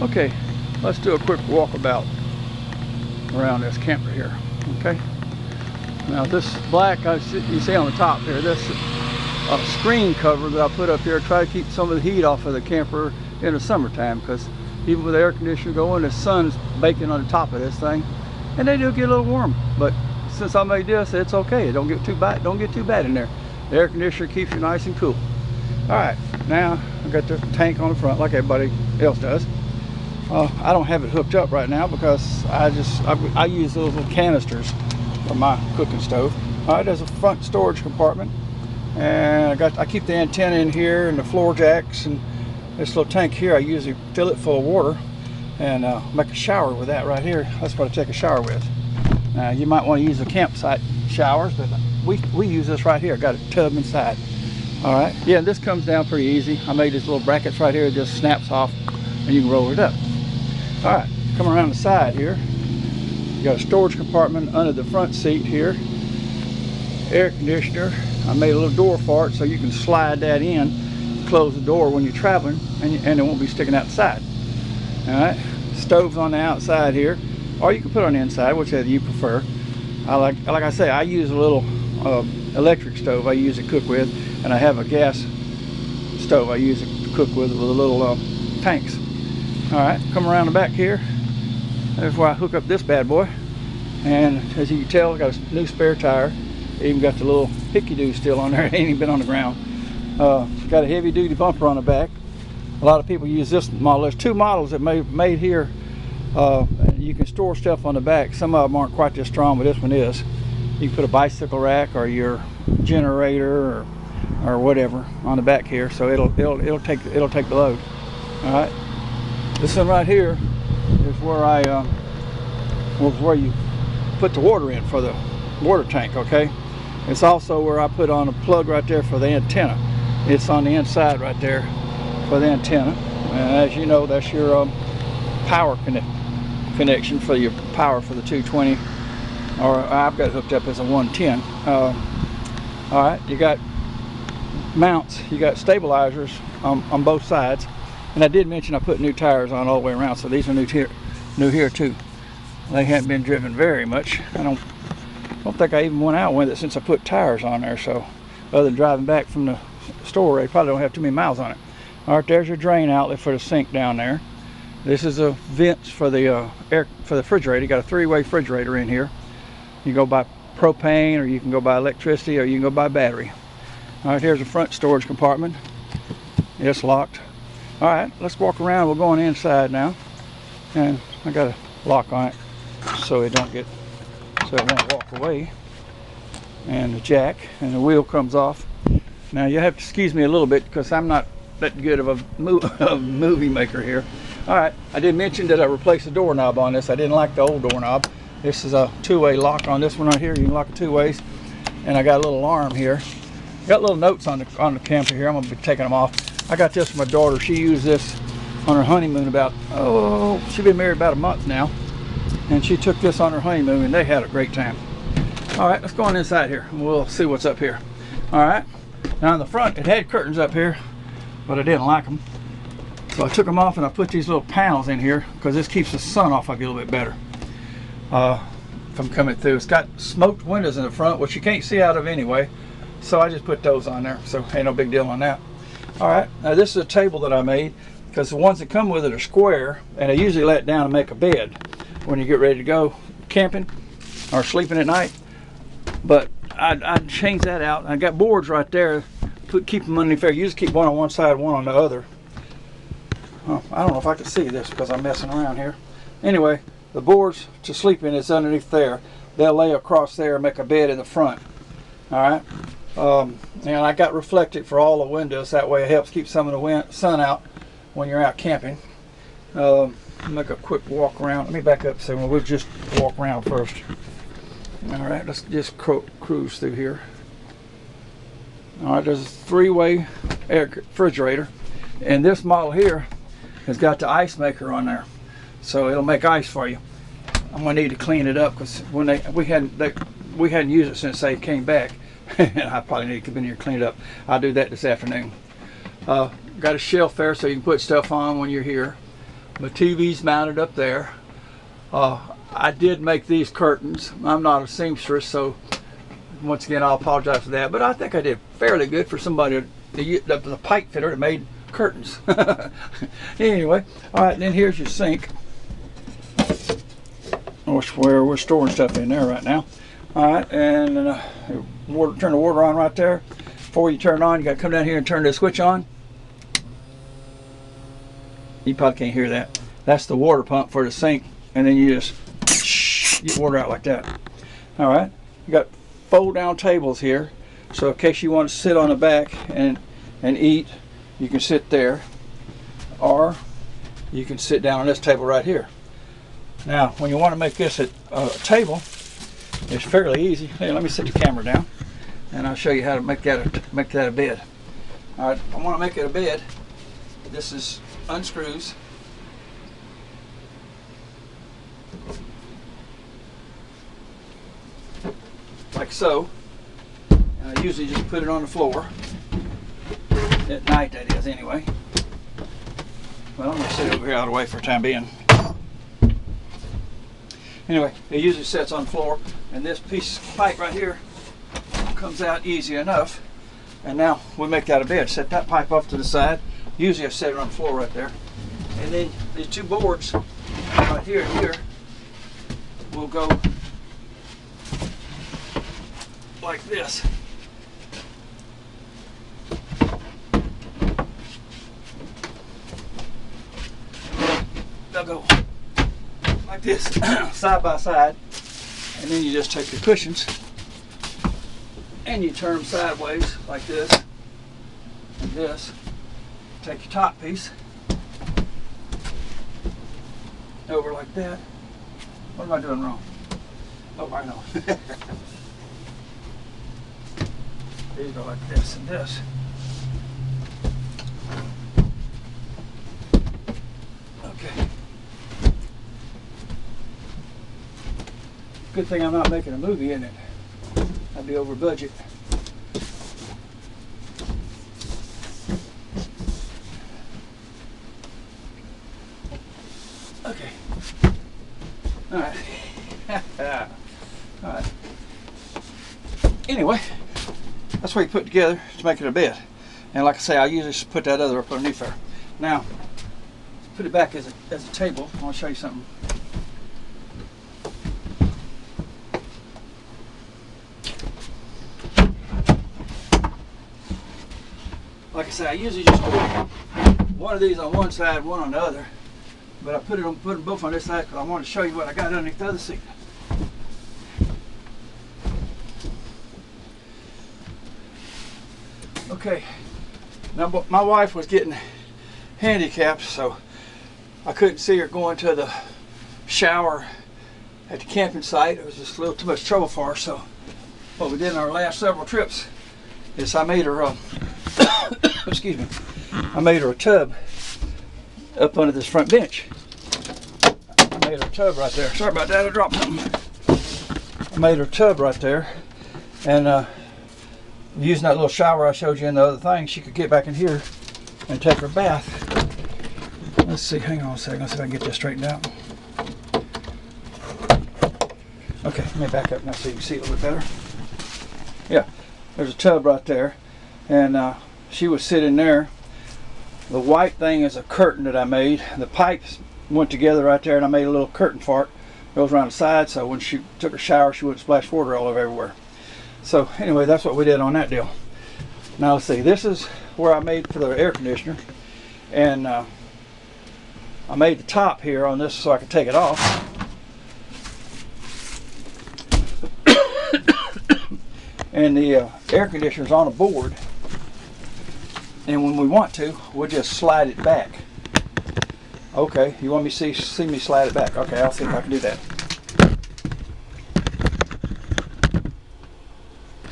Okay, let's do a quick walkabout around this camper here. Okay. Now this black you see on the top here, this screen cover that I put up here, try to keep some of the heat off of the camper in the summertime, because even with the air conditioner going, the sun's baking on the top of this thing, and they do get a little warm. But since I made this, it's okay. It don't get too bad. Don't get too bad in there. The air conditioner keeps you nice and cool. All right, now I got the tank on the front like everybody else does. I don't have it hooked up right now because I use those little canisters for my cooking stove. All right, there's a front storage compartment, and I keep the antenna in here and the floor jacks, and this little tank here I usually fill it full of water and make a shower with that right here. That's what I take a shower with. You might want to use the campsite showers, but we use this right here. Got a tub inside. All right, yeah, this comes down pretty easy. I made these little brackets right here. It just snaps off and you can roll it up. All right, come around the side here. You got a storage compartment under the front seat here. Air conditioner. I made a little door for it so you can slide that in, close the door when you're traveling, and it won't be sticking out the side. All right, stoves on the outside here, or you can put it on the inside, whichever you prefer. Like I say, I use a little electric stove I use to cook with, and I have a gas stove I use to cook with a little tanks. All right, come around the back here. That's where I hook up this bad boy, and as you can tell, I got a new spare tire. Even got the little hickey-doo still on there. It ain't even been on the ground. Got a heavy-duty bumper on the back. A lot of people use this model. There's two models that made here. You can store stuff on the back. Some of them aren't quite this strong, but this one is. You can put a bicycle rack or your generator or whatever on the back here, so it'll take the load. All right. This one right here is where where you put the water in for the water tank. Okay. It's also where I put on a plug right there for the antenna. It's on the inside right there for the antenna, and as you know, that's your power connection for your power for the 220, or I've got it hooked up as a 110. All right, you got mounts, you got stabilizers on both sides, and I did mention I put new tires on all the way around, so these are new here too. They haven't been driven very much. I don't think I even went out with it since I put tires on there, so other than driving back from the store, they probably don't have too many miles on it. All right, there's your drain outlet for the sink down there. This is a vents for the refrigerator. You got a three-way refrigerator in here. You can go by propane, or you can go by electricity, or you can go by battery. All right, here's the front storage compartment. It's locked. All right, let's walk around. We're going inside now, and I got a lock on it so it won't walk away. And the jack and the wheel comes off. Now you have to excuse me a little bit because I'm not that good of a movie maker here. All right, I did mention that I replaced the doorknob on this. I didn't like the old doorknob. This is a two-way lock on this one right here. You can lock it two ways. And I got a little alarm here. Got little notes on the camper here. I'm gonna be taking them off. I got this from my daughter. She used this on her honeymoon she's been married about a month now. And she took this on her honeymoon, and they had a great time. All right, let's go on inside here, and we'll see what's up here. All right, now in the front, it had curtains up here, but I didn't like them. So I took them off, and I put these little panels in here, because this keeps the sun off of you a little bit better from coming through. It's got smoked windows in the front, which you can't see out of anyway. So I just put those on there, so ain't no big deal on that. All right, now this is a table that I made, because the ones that come with it are square, and I usually let it down and make a bed when you get ready to go camping or sleeping at night. But I changed that out. I got boards right there. Keep them underneath there. You just keep one on one side, one on the other. Oh, I don't know if I can see this because I'm messing around here. Anyway, the boards to sleep in is underneath there. They'll lay across there and make a bed in the front. All right. And I got reflected for all the windows. That way it helps keep some of the sun out when you're out camping. Make a quick walk around. Let me back up so we'll just walk around first. All right, let's just cruise through here. All right, there's a three-way refrigerator, and this model here has got the ice maker on there, so it'll make ice for you. I'm gonna need to clean it up because when we hadn't used it since they came back, and I probably need to come in here and clean it up. I'll do that this afternoon. Got a shelf there so you can put stuff on when you're here. My TV's mounted up there. I did make these curtains. I'm not a seamstress, so once again I'll apologize for that, but I think I did fairly good for somebody, the pipe fitter that made curtains. Anyway, all right, and then here's your sink, where we're storing stuff in there right now. All right, and turn the water on right there. Before you turn it on, you got to come down here and turn the switch on. You probably can't hear that. That's the water pump for the sink, and then you just get water out like that. All right, you got fold down tables here, so in case you want to sit on the back and eat, you can sit there, or you can sit down on this table right here. Now when you want to make this a table, it's fairly easy. Hey, let me set the camera down and I'll show you how to make that a bed. All right, I want to make it a bed. This is unscrews. Like so. And I usually just put it on the floor. At night, that is, anyway. Well, I'm going to sit over here out of the way for the time being. Anyway, it usually sits on the floor, and this piece of pipe right here comes out easy enough. And now we make that a bed. Set that pipe off to the side. Usually I set it on the floor right there. And then these two boards right here and here will go like this. They'll go like this, side by side, and then you just take your cushions and you turn them sideways like this and this. Take your top piece over like that. What am I doing wrong? Oh, I know. These go like this and this. Okay. Good thing I'm not making a movie in it. I'd be over budget. Okay. All right. All right. Anyway, that's what you put together to make it a bed. And like I say, I usually just put that other up underneath there. Now, put it back as a table. I want to show you something. Like I say, I usually just put one of these on one side, one on the other. But I put them both on this side because I want to show you what I got underneath the other seat. Okay, now my wife was getting handicapped, so I couldn't see her going to the shower at the camping site. It was just a little too much trouble for her. So what we did in our last several trips is I made her excuse me, I made her a tub up under this front bench. I made her a tub right there. Sorry about that, I dropped something. I made her a tub right there, and using that little shower I showed you in the other thing, she could get back in here and take her bath. Let's see, hang on a second, let's see if I can get this straightened out. Okay, let me back up now so you can see a little bit better. Yeah, there's a tub right there, and she was sitting there. The white thing is a curtain that I made. The pipes went together right there, and I made a little curtain for it. Goes around the side, so when she took her shower, she wouldn't splash water all over everywhere. So anyway, that's what we did on that deal. Now let's see, this is where I made for the air conditioner, and I made the top here on this so I could take it off. And the air conditioner's on a board, and when we want to, we'll just slide it back. Okay, you want me to see me slide it back? Okay, I'll see if I can do that.